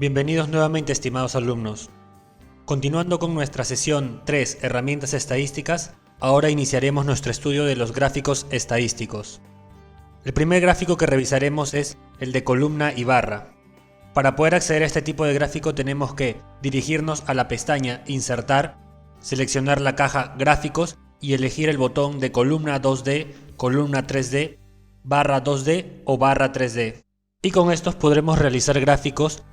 Bienvenidos nuevamente, estimados alumnos. Continuando con nuestra sesión 3, herramientas estadísticas, ahora iniciaremos nuestro estudio de los gráficos estadísticos. El primer gráfico que revisaremos es el de columna y barra. Para poder acceder a este tipo de gráfico tenemos que dirigirnos a la pestaña Insertar, seleccionar la caja Gráficos y elegir el botón de columna 2D, columna 3D, barra 2D o barra 3D. Y con estos podremos realizar gráficos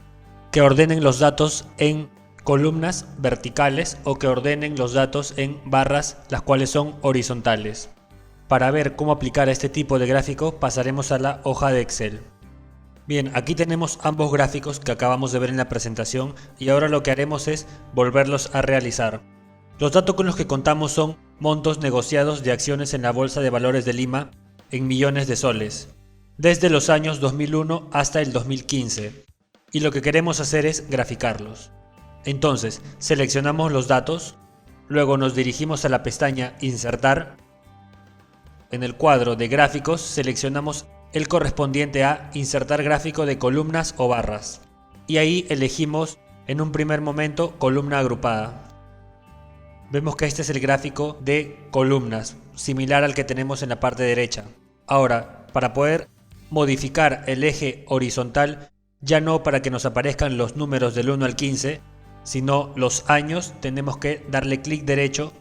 que ordenen los datos en columnas verticales o que ordenen los datos en barras, las cuales son horizontales. Para ver cómo aplicar este tipo de gráfico pasaremos a la hoja de Excel. Bien, aquí tenemos ambos gráficos que acabamos de ver en la presentación y ahora lo que haremos es volverlos a realizar. Los datos con los que contamos son montos negociados de acciones en la Bolsa de Valores de Lima en millones de soles, desde los años 2001 hasta el 2015. Y lo que queremos hacer es graficarlos. Entonces, seleccionamos los datos, luego nos dirigimos a la pestaña Insertar. En el cuadro de gráficos seleccionamos el correspondiente a Insertar gráfico de columnas o barras. Y ahí elegimos en un primer momento columna agrupada. Vemos que este es el gráfico de columnas, similar al que tenemos en la parte derecha. Ahora, para poder modificar el eje horizontal, ya no para que nos aparezcan los números del 1 al 15, sino los años, tenemos que darle clic derecho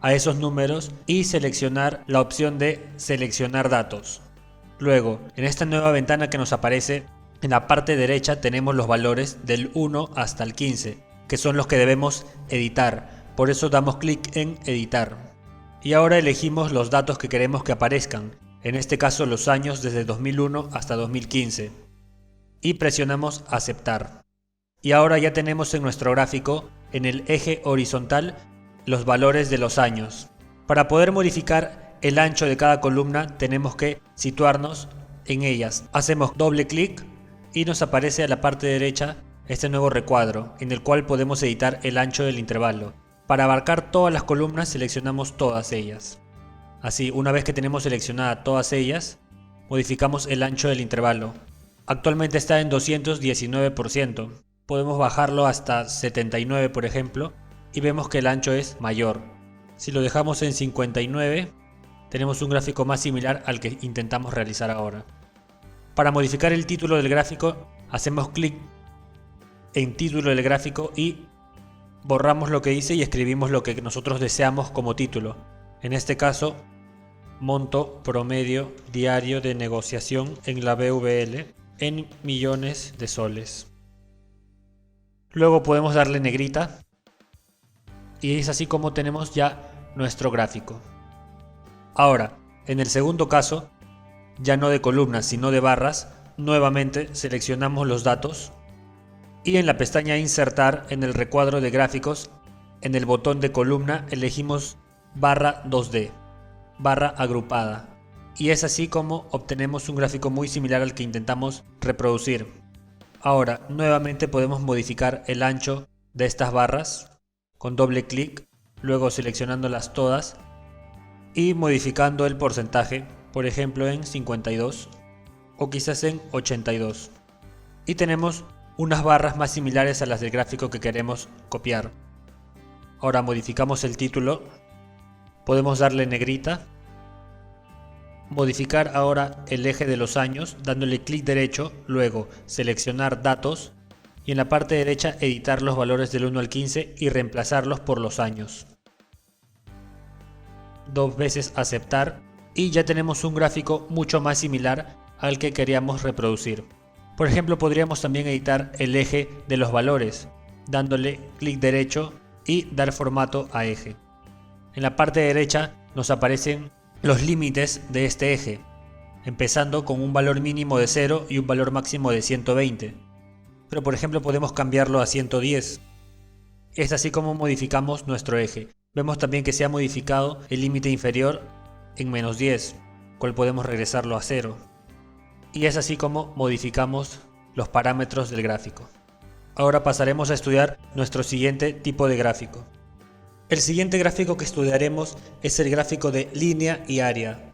a esos números y seleccionar la opción de seleccionar datos. Luego, en esta nueva ventana que nos aparece, en la parte derecha tenemos los valores del 1 hasta el 15, que son los que debemos editar. Por eso damos clic en editar. Y ahora elegimos los datos que queremos que aparezcan, en este caso los años desde 2001 hasta 2015. Y presionamos aceptar. Y ahora ya tenemos en nuestro gráfico, en el eje horizontal, los valores de los años. Para poder modificar el ancho de cada columna tenemos que situarnos en ellas. Hacemos doble clic y nos aparece a la parte derecha este nuevo recuadro, en el cual podemos editar el ancho del intervalo. Para abarcar todas las columnas seleccionamos todas ellas. Así, una vez que tenemos seleccionadas todas ellas, modificamos el ancho del intervalo. Actualmente está en 219%. Podemos bajarlo hasta 79, por ejemplo, y vemos que el ancho es mayor. Si lo dejamos en 59, tenemos un gráfico más similar al que intentamos realizar ahora. Para modificar el título del gráfico, hacemos clic en título del gráfico y borramos lo que dice y escribimos lo que nosotros deseamos como título. En este caso, monto promedio diario de negociación en la BVL en millones de soles. Luego podemos darle negrita y es así como tenemos ya nuestro gráfico. Ahora, en el segundo caso, ya no de columnas sino de barras, nuevamente seleccionamos los datos y en la pestaña Insertar, en el recuadro de gráficos, en el botón de columna elegimos barra 2D, barra agrupada. Y es así como obtenemos un gráfico muy similar al que intentamos reproducir. Ahora, nuevamente podemos modificar el ancho de estas barras con doble clic, luego seleccionándolas todas y modificando el porcentaje, por ejemplo en 52 o quizás en 82. Y tenemos unas barras más similares a las del gráfico que queremos copiar. Ahora modificamos el título, podemos darle negrita, modificar ahora el eje de los años dándole clic derecho, luego seleccionar datos y en la parte derecha editar los valores del 1 al 15 y reemplazarlos por los años. Dos veces aceptar y ya tenemos un gráfico mucho más similar al que queríamos reproducir. Por ejemplo, podríamos también editar el eje de los valores dándole clic derecho y dar formato a eje. En la parte derecha nos aparecen los límites de este eje, empezando con un valor mínimo de 0 y un valor máximo de 120. Pero por ejemplo podemos cambiarlo a 110. Es así como modificamos nuestro eje. Vemos también que se ha modificado el límite inferior en -10, cual podemos regresarlo a 0. Y es así como modificamos los parámetros del gráfico. Ahora pasaremos a estudiar nuestro siguiente tipo de gráfico. El siguiente gráfico que estudiaremos es el gráfico de línea y área.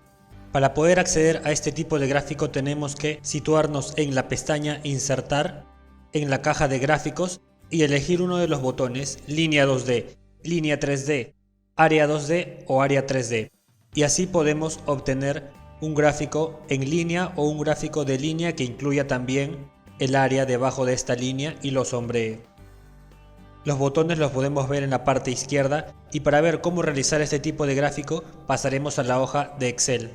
Para poder acceder a este tipo de gráfico tenemos que situarnos en la pestaña Insertar en la caja de gráficos y elegir uno de los botones línea 2D, línea 3D, área 2D o área 3D. Y así podemos obtener un gráfico en línea o un gráfico de línea que incluya también el área debajo de esta línea y lo sombree. Los botones los podemos ver en la parte izquierda y para ver cómo realizar este tipo de gráfico pasaremos a la hoja de Excel.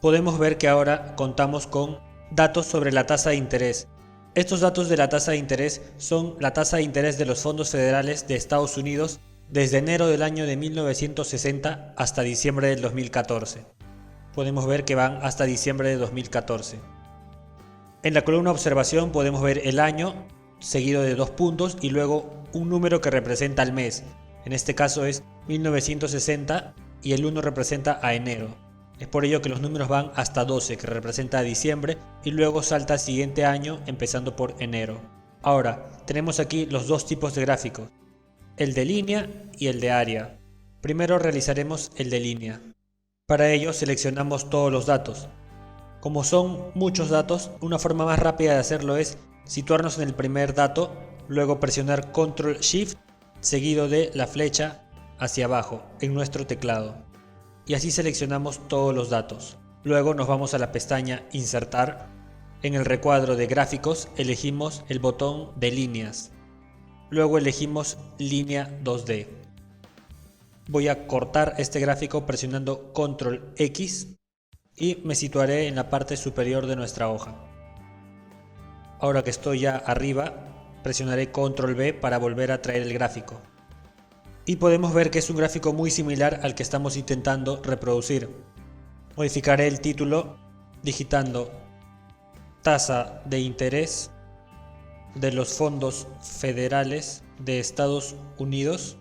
Podemos ver que ahora contamos con datos sobre la tasa de interés. Estos datos de la tasa de interés son la tasa de interés de los fondos federales de Estados Unidos desde enero del año de 1960 hasta diciembre del 2014. Podemos ver que van hasta diciembre de 2014. En la columna observación podemos ver el año seguido de 2 puntos y luego un número que representa al mes. En este caso es 1960 y el 1 representa a enero. Es por ello que los números van hasta 12, que representa a diciembre, y luego salta al siguiente año empezando por enero. Ahora, tenemos aquí los dos tipos de gráficos, el de línea y el de área. Primero realizaremos el de línea. Para ello seleccionamos todos los datos. Como son muchos datos, una forma más rápida de hacerlo es situarnos en el primer dato, luego presionar Ctrl Shift seguido de la flecha hacia abajo en nuestro teclado. Y así seleccionamos todos los datos. Luego nos vamos a la pestaña Insertar. En el recuadro de gráficos elegimos el botón de líneas. Luego elegimos línea 2D. Voy a cortar este gráfico presionando Ctrl X y me situaré en la parte superior de nuestra hoja. Ahora que estoy ya arriba, presionaré Ctrl V para volver a traer el gráfico. Y podemos ver que es un gráfico muy similar al que estamos intentando reproducir. Modificaré el título digitando tasa de interés de los fondos federales de Estados Unidos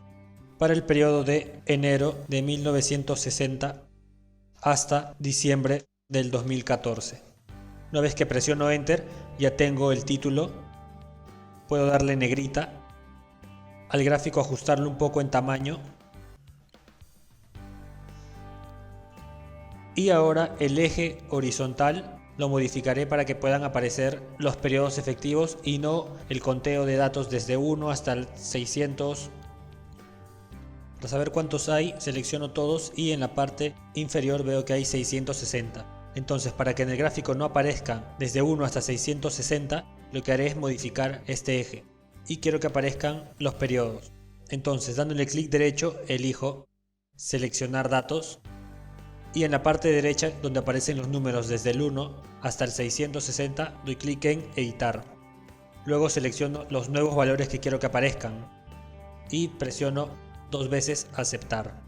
para el periodo de enero de 1960 hasta diciembre del 2014. Una vez que presiono Enter, ya tengo el título. Puedo darle negrita al gráfico, ajustarlo un poco en tamaño. Y ahora el eje horizontal lo modificaré para que puedan aparecer los periodos efectivos y no el conteo de datos desde 1 hasta el 600. Para saber cuántos hay, selecciono todos y en la parte inferior veo que hay 660. Entonces, para que en el gráfico no aparezcan desde 1 hasta 660, lo que haré es modificar este eje. Y quiero que aparezcan los periodos. Entonces, dándole clic derecho, elijo seleccionar datos y en la parte derecha donde aparecen los números desde el 1 hasta el 660 doy clic en editar. Luego selecciono los nuevos valores que quiero que aparezcan y presiono 2 veces aceptar.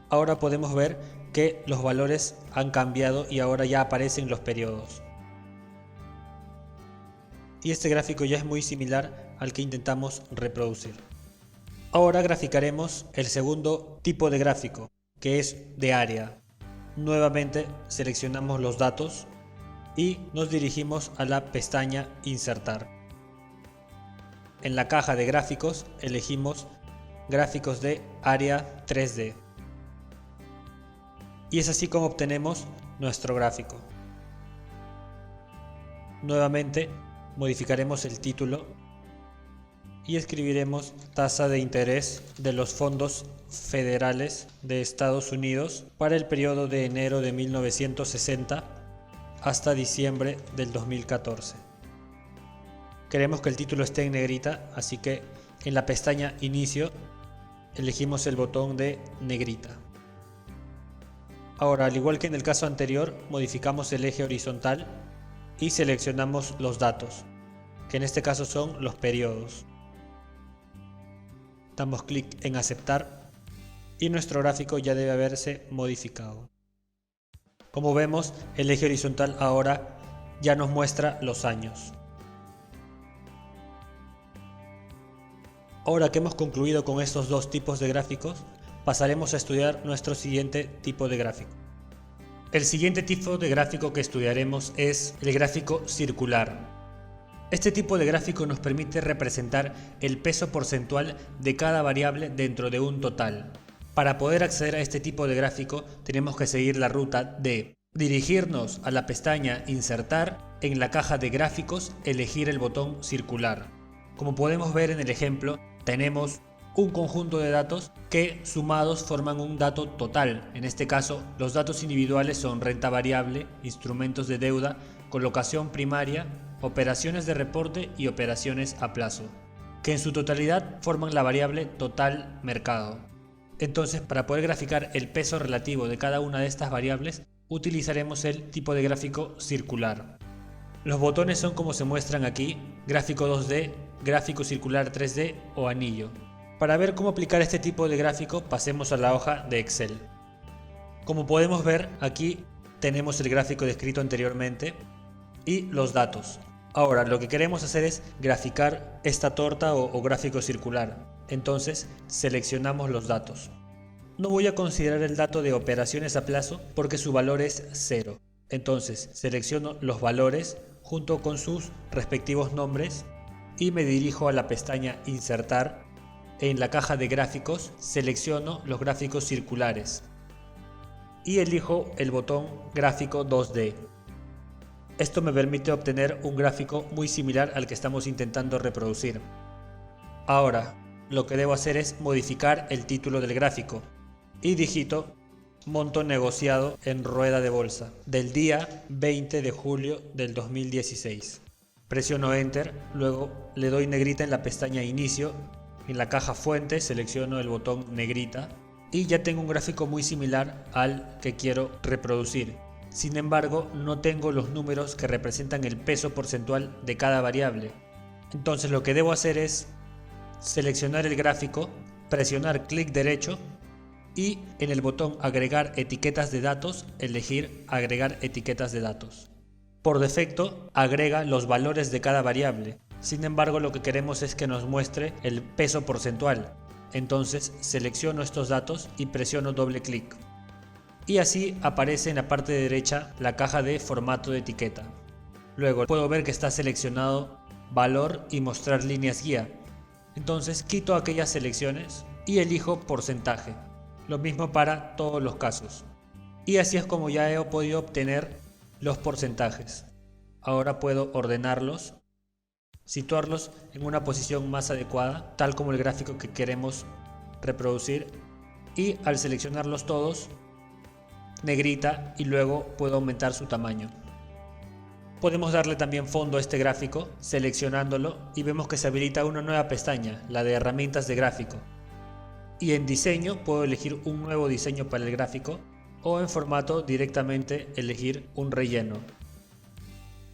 Ahora podemos ver que los valores han cambiado y ahora ya aparecen los periodos. Y este gráfico ya es muy similar al que intentamos reproducir. Ahora graficaremos el segundo tipo de gráfico, que es de área. Nuevamente seleccionamos los datos y nos dirigimos a la pestaña Insertar. En la caja de gráficos elegimos gráficos de área 3D. Y es así como obtenemos nuestro gráfico. Nuevamente modificaremos el título y escribiremos tasa de interés de los fondos federales de Estados Unidos para el periodo de enero de 1960 hasta diciembre del 2014. Queremos que el título esté en negrita, así que en la pestaña Inicio elegimos el botón de negrita. Ahora, al igual que en el caso anterior, modificamos el eje horizontal y seleccionamos los datos, que en este caso son los periodos. Damos clic en aceptar y nuestro gráfico ya debe haberse modificado. Como vemos, el eje horizontal ahora ya nos muestra los años. Ahora que hemos concluido con estos dos tipos de gráficos, pasaremos a estudiar nuestro siguiente tipo de gráfico. El siguiente tipo de gráfico que estudiaremos es el gráfico circular. Este tipo de gráfico nos permite representar el peso porcentual de cada variable dentro de un total. Para poder acceder a este tipo de gráfico tenemos que seguir la ruta de dirigirnos a la pestaña Insertar en la caja de gráficos elegir el botón circular. Como podemos ver en el ejemplo, tenemos un conjunto de datos que sumados forman un dato total. En este caso, los datos individuales son renta variable, instrumentos de deuda, colocación primaria, operaciones de reporte y operaciones a plazo, que en su totalidad forman la variable total mercado. Entonces, para poder graficar el peso relativo de cada una de estas variables, utilizaremos el tipo de gráfico circular. Los botones son como se muestran aquí: gráfico 2D, gráfico circular 3D o anillo. Para ver cómo aplicar este tipo de gráfico, pasemos a la hoja de Excel. Como podemos ver, aquí tenemos el gráfico descrito anteriormente y los datos. Ahora lo que queremos hacer es graficar esta torta o gráfico circular. Entonces seleccionamos los datos. No voy a considerar el dato de operaciones a plazo porque su valor es 0. Entonces selecciono los valores junto con sus respectivos nombres y me dirijo a la pestaña Insertar. En la caja de gráficos selecciono los gráficos circulares y elijo el botón Gráfico 2D. Esto me permite obtener un gráfico muy similar al que estamos intentando reproducir. Ahora, lo que debo hacer es modificar el título del gráfico y digito monto negociado en rueda de bolsa del día 20 de julio del 2016. Presiono Enter, luego le doy negrita en la pestaña Inicio. En la caja fuente selecciono el botón negrita y ya tengo un gráfico muy similar al que quiero reproducir. Sin embargo, no tengo los números que representan el peso porcentual de cada variable. Entonces lo que debo hacer es seleccionar el gráfico, presionar clic derecho y en el botón Agregar etiquetas de datos elegir Agregar etiquetas de datos. Por defecto agrega los valores de cada variable. Sin embargo, lo que queremos es que nos muestre el peso porcentual. Entonces selecciono estos datos y presiono doble clic. Y así aparece en la parte derecha la caja de formato de etiqueta. Luego puedo ver que está seleccionado valor y mostrar líneas guía. Entonces quito aquellas selecciones y elijo porcentaje. Lo mismo para todos los casos. Y así es como ya he podido obtener los porcentajes. Ahora puedo ordenarlos, situarlos en una posición más adecuada, tal como el gráfico que queremos reproducir, y al seleccionarlos todos, negrita, y luego puedo aumentar su tamaño. Podemos darle también fondo a este gráfico seleccionándolo y vemos que se habilita una nueva pestaña, la de herramientas de gráfico. Y en diseño puedo elegir un nuevo diseño para el gráfico o en formato directamente elegir un relleno.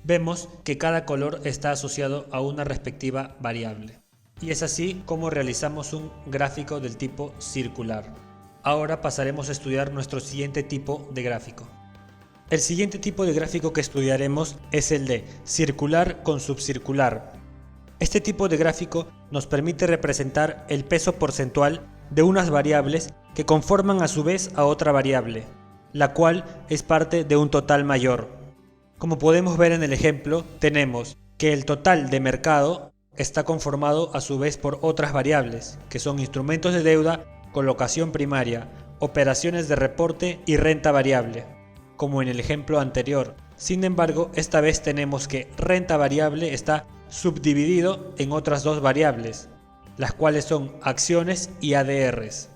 Vemos que cada color está asociado a una respectiva variable. Y es así como realizamos un gráfico del tipo circular. Ahora pasaremos a estudiar nuestro siguiente tipo de gráfico. El siguiente tipo de gráfico que estudiaremos es el de circular con subcircular. Este tipo de gráfico nos permite representar el peso porcentual de unas variables que conforman a su vez a otra variable, la cual es parte de un total mayor. Como podemos ver en el ejemplo, tenemos que el total de mercado está conformado a su vez por otras variables, que son instrumentos de deuda, colocación primaria, operaciones de reporte y renta variable, como en el ejemplo anterior. Sin embargo, esta vez tenemos que renta variable está subdividido en otras dos variables, las cuales son acciones y ADRs.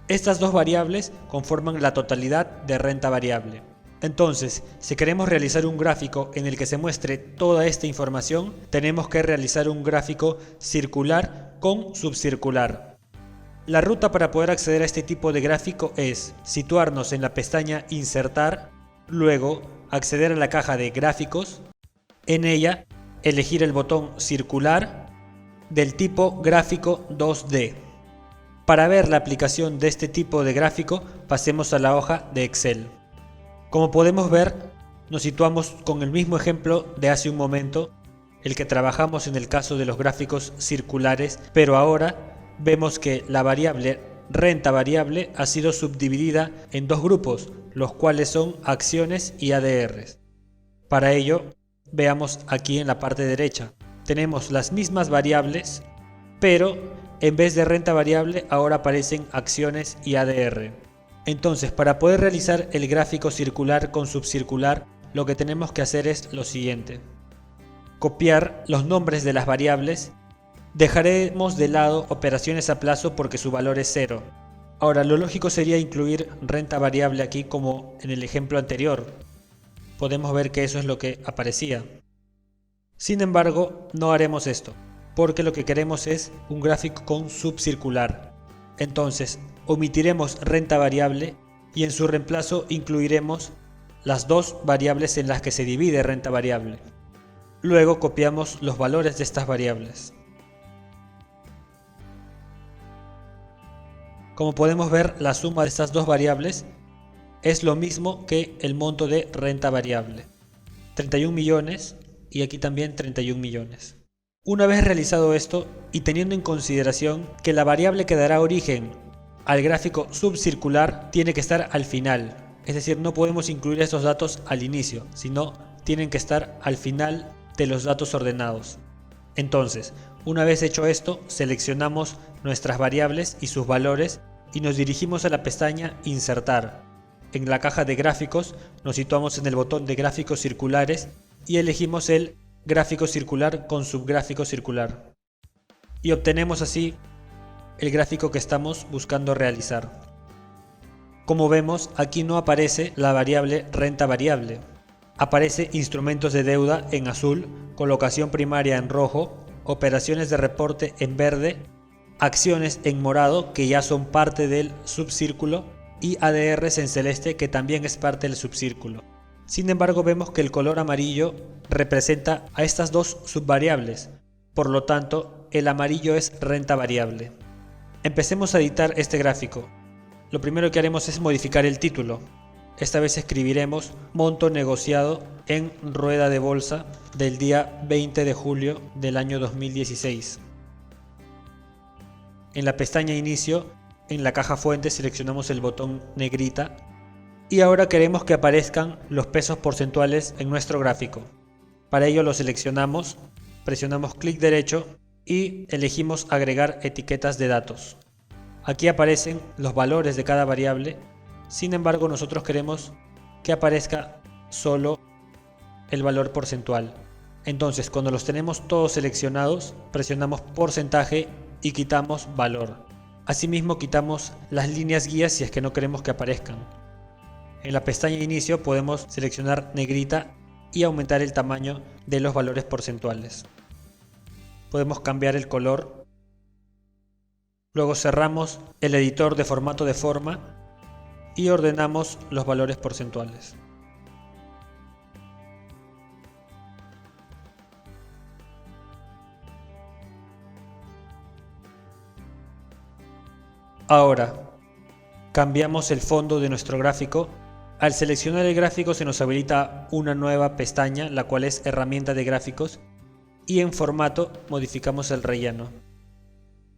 Estas dos variables conforman la totalidad de renta variable. Entonces, si queremos realizar un gráfico en el que se muestre toda esta información, tenemos que realizar un gráfico circular con subcircular. La ruta para poder acceder a este tipo de gráfico es situarnos en la pestaña Insertar, luego acceder a la caja de gráficos, en ella elegir el botón circular del tipo gráfico 2D. Para ver la aplicación de este tipo de gráfico, pasemos a la hoja de Excel. Como podemos ver, nos situamos con el mismo ejemplo de hace un momento, el que trabajamos en el caso de los gráficos circulares, pero ahora vemos que la variable renta variable ha sido subdividida en dos grupos, los cuales son acciones y ADRs. Para ello, veamos aquí en la parte derecha, tenemos las mismas variables, pero en vez de renta variable ahora aparecen acciones y ADR. Entonces, para poder realizar el gráfico circular con subcircular, lo que tenemos que hacer es lo siguiente. copiar los nombres de las variables. Dejaremos de lado operaciones a plazo porque su valor es 0. Ahora, lo lógico sería incluir renta variable aquí como en el ejemplo anterior. Podemos ver que eso es lo que aparecía. Sin embargo, no haremos esto, porque lo que queremos es un gráfico con subcircular. Entonces, omitiremos renta variable y en su reemplazo incluiremos las dos variables en las que se divide renta variable. Luego copiamos los valores de estas variables. Como podemos ver, la suma de estas dos variables es lo mismo que el monto de renta variable. 31 millones y aquí también 31 millones. Una vez realizado esto y teniendo en consideración que la variable que dará origen al gráfico subcircular tiene que estar al final, es decir, no podemos incluir estos datos al inicio, sino tienen que estar al final de los datos ordenados. Entonces, una vez hecho esto, seleccionamos nuestras variables y sus valores y nos dirigimos a la pestaña Insertar. En la caja de gráficos nos situamos en el botón de gráficos circulares y elegimos el gráfico circular con subgráfico circular. Y obtenemos así el gráfico que estamos buscando realizar. Como vemos, aquí no aparece la variable renta variable. Aparece instrumentos de deuda en azul, colocación primaria en rojo, operaciones de reporte en verde, acciones en morado que ya son parte del subcírculo y ADRs en celeste que también es parte del subcírculo. Sin embargo, vemos que el color amarillo representa a estas dos subvariables, por lo tanto, el amarillo es renta variable. Empecemos a editar este gráfico. Lo primero que haremos es modificar el título. Esta vez escribiremos monto negociado en rueda de bolsa del día 20 de julio del año 2016. En la pestaña Inicio, en la caja fuente seleccionamos el botón negrita y ahora queremos que aparezcan los pesos porcentuales en nuestro gráfico. Para ello lo seleccionamos, presionamos clic derecho y elegimos agregar etiquetas de datos. Aquí aparecen los valores de cada variable, sin embargo nosotros queremos que aparezca solo el valor porcentual. Entonces cuando los tenemos todos seleccionados, presionamos porcentaje y quitamos valor. Asimismo quitamos las líneas guías si es que no queremos que aparezcan. En la pestaña Inicio podemos seleccionar negrita y aumentar el tamaño de los valores porcentuales. Podemos cambiar el color. Luego cerramos el editor de formato de forma y ordenamos los valores porcentuales. Ahora, cambiamos el fondo de nuestro gráfico. Al seleccionar el gráfico se nos habilita una nueva pestaña, la cual es herramienta de gráficos, y en formato modificamos el relleno.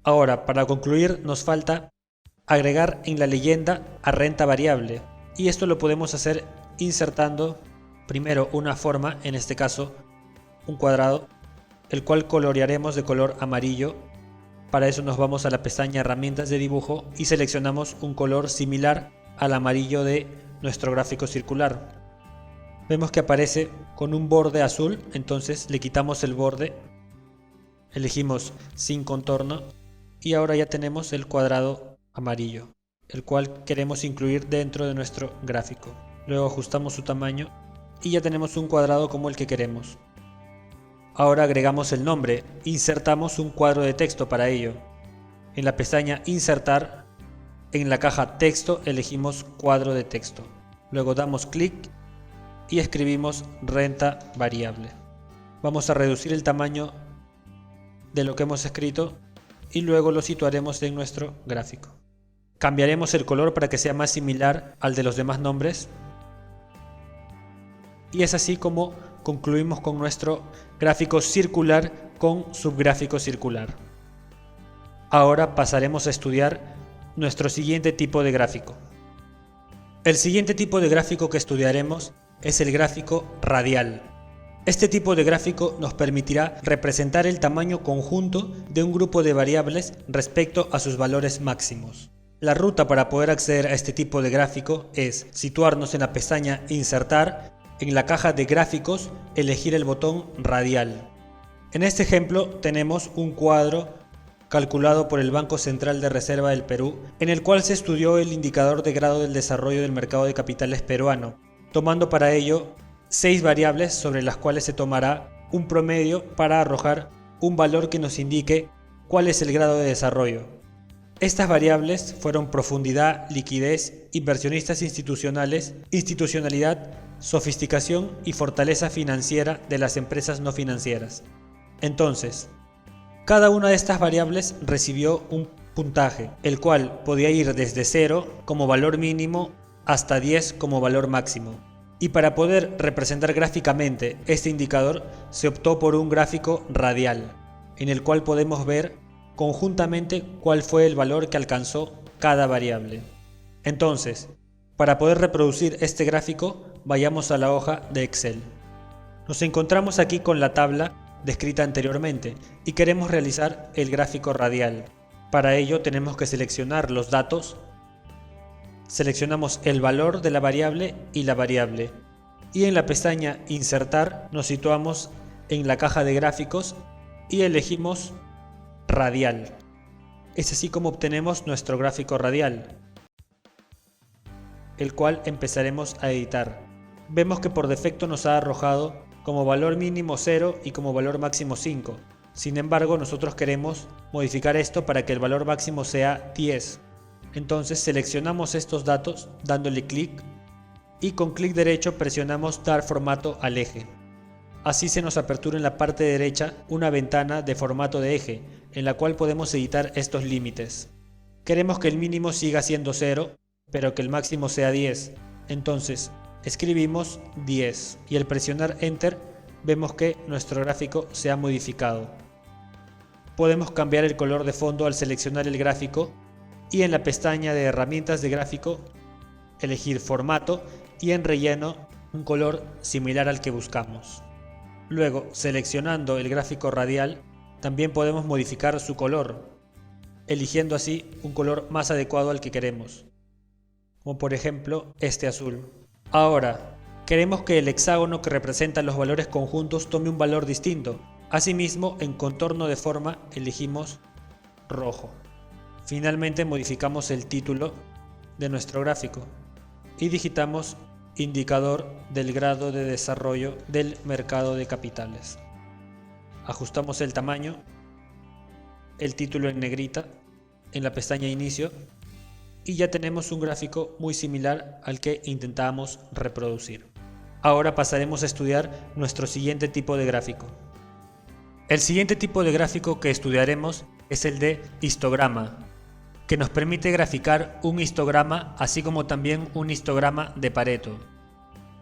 Ahora, para concluir, nos falta agregar en la leyenda a renta variable, y esto lo podemos hacer insertando primero una forma, en este caso un cuadrado, el cual colorearemos de color amarillo. Para eso nos vamos a la pestaña Herramientas de dibujo y seleccionamos un color similar al amarillo de nuestro gráfico circular. Vemos que aparece con un borde azul, entonces le quitamos el borde, elegimos sin contorno y ahora ya tenemos el cuadrado amarillo, el cual queremos incluir dentro de nuestro gráfico. Luego ajustamos su tamaño y ya tenemos un cuadrado como el que queremos. Ahora agregamos el nombre, insertamos un cuadro de texto para ello. En la pestaña Insertar, en la caja Texto elegimos cuadro de texto. Luego damos clic y escribimos renta variable. Vamos a reducir el tamaño de lo que hemos escrito y luego lo situaremos en nuestro gráfico. Cambiaremos el color para que sea más similar al de los demás nombres. Y es así como concluimos con nuestro gráfico circular con subgráfico circular. Ahora pasaremos a estudiar nuestro siguiente tipo de gráfico. El siguiente tipo de gráfico que estudiaremos es el gráfico radial. Este tipo de gráfico nos permitirá representar el tamaño conjunto de un grupo de variables respecto a sus valores máximos. La ruta para poder acceder a este tipo de gráfico es situarnos en la pestaña Insertar en la caja de gráficos elegir el botón radial. En este ejemplo tenemos un cuadro calculado por el Banco Central de Reserva del Perú, en el cual se estudió el indicador de grado del desarrollo del mercado de capitales peruano, tomando para ello 6 variables sobre las cuales se tomará un promedio para arrojar un valor que nos indique cuál es el grado de desarrollo. Estas variables fueron profundidad, liquidez, inversionistas institucionales, institucionalidad, sofisticación y fortaleza financiera de las empresas no financieras. Entonces, cada una de estas variables recibió un puntaje, el cual podía ir desde 0 como valor mínimo hasta 10 como valor máximo. Y para poder representar gráficamente este indicador se optó por un gráfico radial, en el cual podemos ver conjuntamente cuál fue el valor que alcanzó cada variable. Entonces, para poder reproducir este gráfico, vayamos a la hoja de Excel. Nos encontramos aquí con la tabla descrita anteriormente y queremos realizar el gráfico radial. Para ello tenemos que seleccionar los datos. Seleccionamos el valor de la variable y la variable. Y en la pestaña Insertar nos situamos en la caja de gráficos y elegimos Radial. Es así como obtenemos nuestro gráfico radial, el cual empezaremos a editar. Vemos que por defecto nos ha arrojado como valor mínimo 0 y como valor máximo 5. Sin embargo, nosotros queremos modificar esto para que el valor máximo sea 10. Entonces seleccionamos estos datos dándole clic y con clic derecho presionamos Dar formato al eje. Así se nos apertura en la parte derecha una ventana de formato de eje en la cual podemos editar estos límites. Queremos que el mínimo siga siendo 0, pero que el máximo sea 10. Entonces escribimos 10 y al presionar Enter vemos que nuestro gráfico se ha modificado. Podemos cambiar el color de fondo al seleccionar el gráfico y en la pestaña de herramientas de gráfico elegir formato y en relleno un color similar al que buscamos. Luego, seleccionando el gráfico radial, también podemos modificar su color, eligiendo así un color más adecuado al que queremos, como por ejemplo este azul. Ahora, queremos que el hexágono que representa los valores conjuntos tome un valor distinto. Asimismo, en contorno de forma elegimos rojo. Finalmente modificamos el título de nuestro gráfico y digitamos indicador del grado de desarrollo del mercado de capitales. Ajustamos el tamaño, el título en negrita, en la pestaña inicio y ya tenemos un gráfico muy similar al que intentábamos reproducir. Ahora pasaremos a estudiar nuestro siguiente tipo de gráfico. El siguiente tipo de gráfico que estudiaremos es el de histograma, que nos permite graficar un histograma así como también un histograma de Pareto.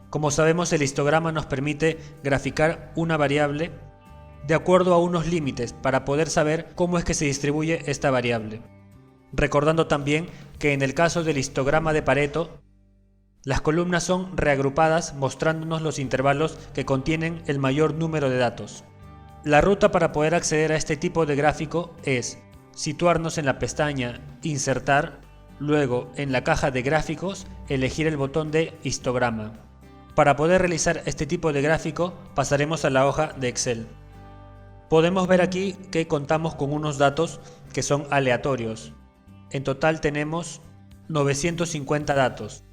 Como sabemos, el histograma nos permite graficar una variable de acuerdo a unos límites para poder saber cómo es que se distribuye esta variable. Recordando también que en el caso del histograma de Pareto, las columnas son reagrupadas mostrándonos los intervalos que contienen el mayor número de datos. La ruta para poder acceder a este tipo de gráfico es situarnos en la pestaña Insertar, luego en la caja de gráficos elegir el botón de histograma. Para poder realizar este tipo de gráfico pasaremos a la hoja de Excel. Podemos ver aquí que contamos con unos datos que son aleatorios. En total tenemos 950 datos,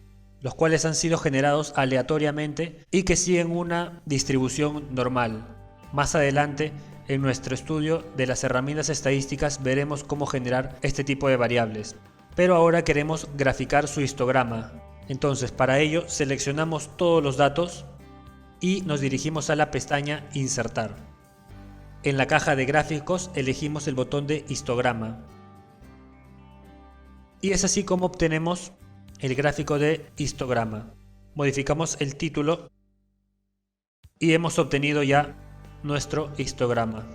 los cuales han sido generados aleatoriamente y que siguen una distribución normal. Más adelante, en nuestro estudio de las herramientas estadísticas veremos cómo generar este tipo de variables. Pero ahora queremos graficar su histograma. Entonces, para ello seleccionamos todos los datos y nos dirigimos a la pestaña Insertar. En la caja de gráficos elegimos el botón de histograma. Y es así como obtenemos el gráfico de histograma. Modificamos el título y hemos obtenido ya nuestro histograma.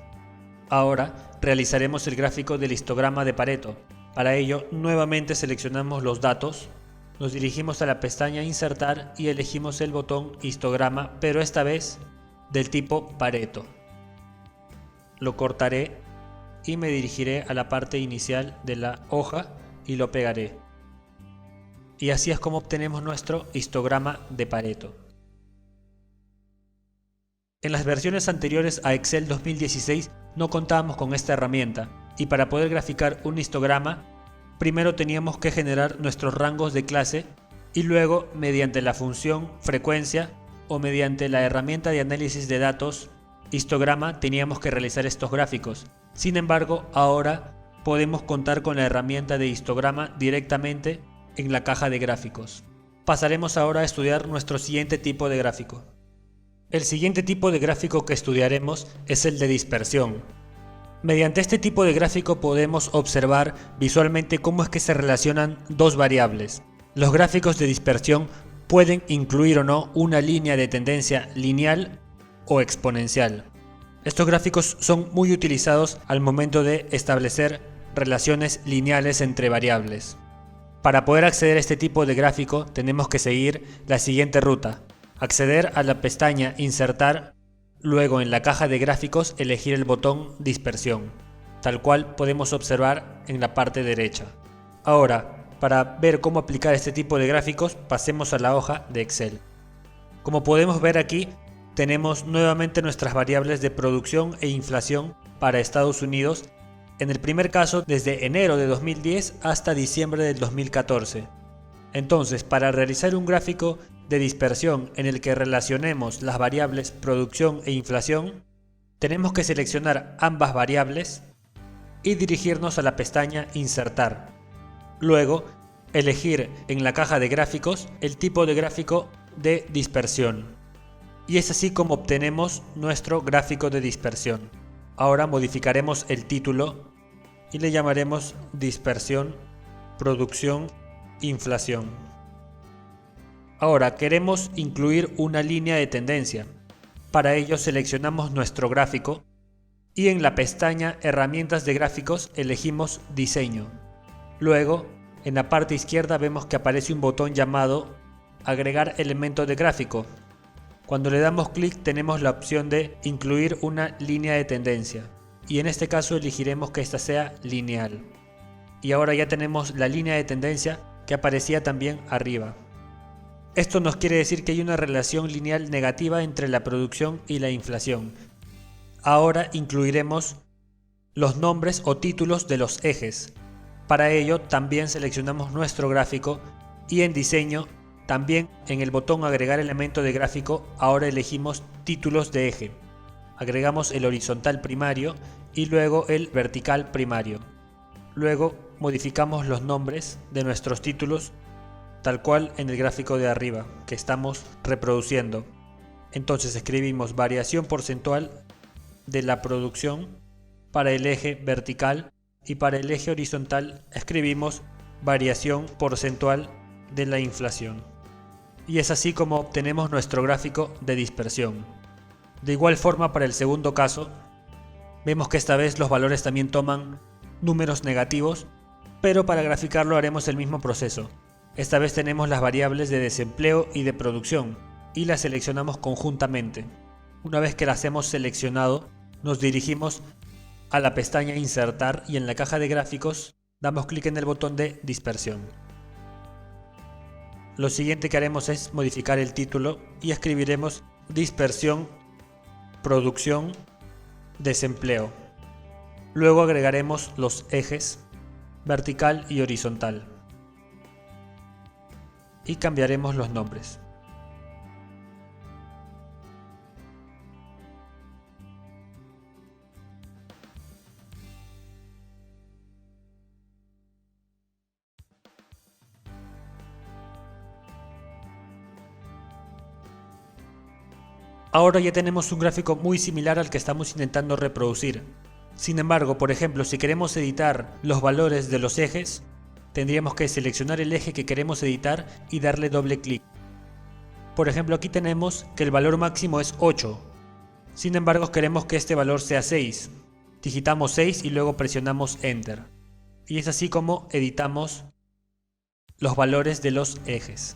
Ahora realizaremos el gráfico del histograma de Pareto. Para ello, nuevamente seleccionamos los datos, nos dirigimos a la pestaña Insertar y elegimos el botón histograma, pero esta vez del tipo Pareto. Lo cortaré y me dirigiré a la parte inicial de la hoja y lo pegaré. Y así es como obtenemos nuestro histograma de Pareto. En las versiones anteriores a Excel 2016 no contábamos con esta herramienta y para poder graficar un histograma, primero teníamos que generar nuestros rangos de clase y luego mediante la función frecuencia o mediante la herramienta de análisis de datos histograma teníamos que realizar estos gráficos. Sin embargo, ahora podemos contar con la herramienta de histograma directamente en la caja de gráficos. Pasaremos ahora a estudiar nuestro siguiente tipo de gráfico. El siguiente tipo de gráfico que estudiaremos es el de dispersión. Mediante este tipo de gráfico podemos observar visualmente cómo es que se relacionan dos variables. Los gráficos de dispersión pueden incluir o no una línea de tendencia lineal o exponencial. Estos gráficos son muy utilizados al momento de establecer relaciones lineales entre variables. Para poder acceder a este tipo de gráfico tenemos que seguir la siguiente ruta. Acceder a la pestaña Insertar, luego en la caja de gráficos elegir el botón Dispersión, tal cual podemos observar en la parte derecha. Ahora, para ver cómo aplicar este tipo de gráficos, pasemos a la hoja de Excel. Como podemos ver aquí, tenemos nuevamente nuestras variables de producción e inflación para Estados Unidos, en el primer caso desde enero de 2010 hasta diciembre del 2014. Entonces, para realizar un gráfico de dispersión en el que relacionemos las variables producción e inflación, tenemos que seleccionar ambas variables y dirigirnos a la pestaña Insertar. Luego, elegir en la caja de gráficos el tipo de gráfico de dispersión. Y es así como obtenemos nuestro gráfico de dispersión. Ahora modificaremos el título y le llamaremos dispersión, producción, inflación. Ahora queremos incluir una línea de tendencia. Para ello seleccionamos nuestro gráfico y en la pestaña Herramientas de gráficos elegimos Diseño. Luego, en la parte izquierda vemos que aparece un botón llamado Agregar elemento de gráfico. Cuando le damos clic tenemos la opción de incluir una línea de tendencia y en este caso elegiremos que esta sea lineal. Y ahora ya tenemos la línea de tendencia que aparecía también arriba. Esto nos quiere decir que hay una relación lineal negativa entre la producción y la inflación. Ahora incluiremos los nombres o títulos de los ejes. Para ello también seleccionamos nuestro gráfico y en diseño también en el botón agregar elemento de gráfico ahora elegimos títulos de eje. Agregamos el horizontal primario y luego el vertical primario. Luego modificamos los nombres de nuestros títulos tal cual en el gráfico de arriba que estamos reproduciendo. Entonces escribimos variación porcentual de la producción para el eje vertical y para el eje horizontal escribimos variación porcentual de la inflación. Y es así como obtenemos nuestro gráfico de dispersión. De igual forma para el segundo caso, vemos que esta vez los valores también toman números negativos, pero para graficarlo haremos el mismo proceso. Esta vez tenemos las variables de desempleo y de producción y las seleccionamos conjuntamente. Una vez que las hemos seleccionado, nos dirigimos a la pestaña Insertar y en la caja de gráficos damos clic en el botón de Dispersión. Lo siguiente que haremos es modificar el título y escribiremos dispersión, producción, desempleo. Luego agregaremos los ejes vertical y horizontal y cambiaremos los nombres. Ahora ya tenemos un gráfico muy similar al que estamos intentando reproducir. Sin embargo, por ejemplo, si queremos editar los valores de los ejes, tendríamos que seleccionar el eje que queremos editar y darle doble clic. Por ejemplo, aquí tenemos que el valor máximo es 8. Sin embargo, queremos que este valor sea 6. Digitamos 6 y luego presionamos Enter. Y es así como editamos los valores de los ejes.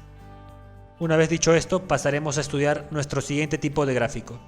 Una vez dicho esto, pasaremos a estudiar nuestro siguiente tipo de gráfico.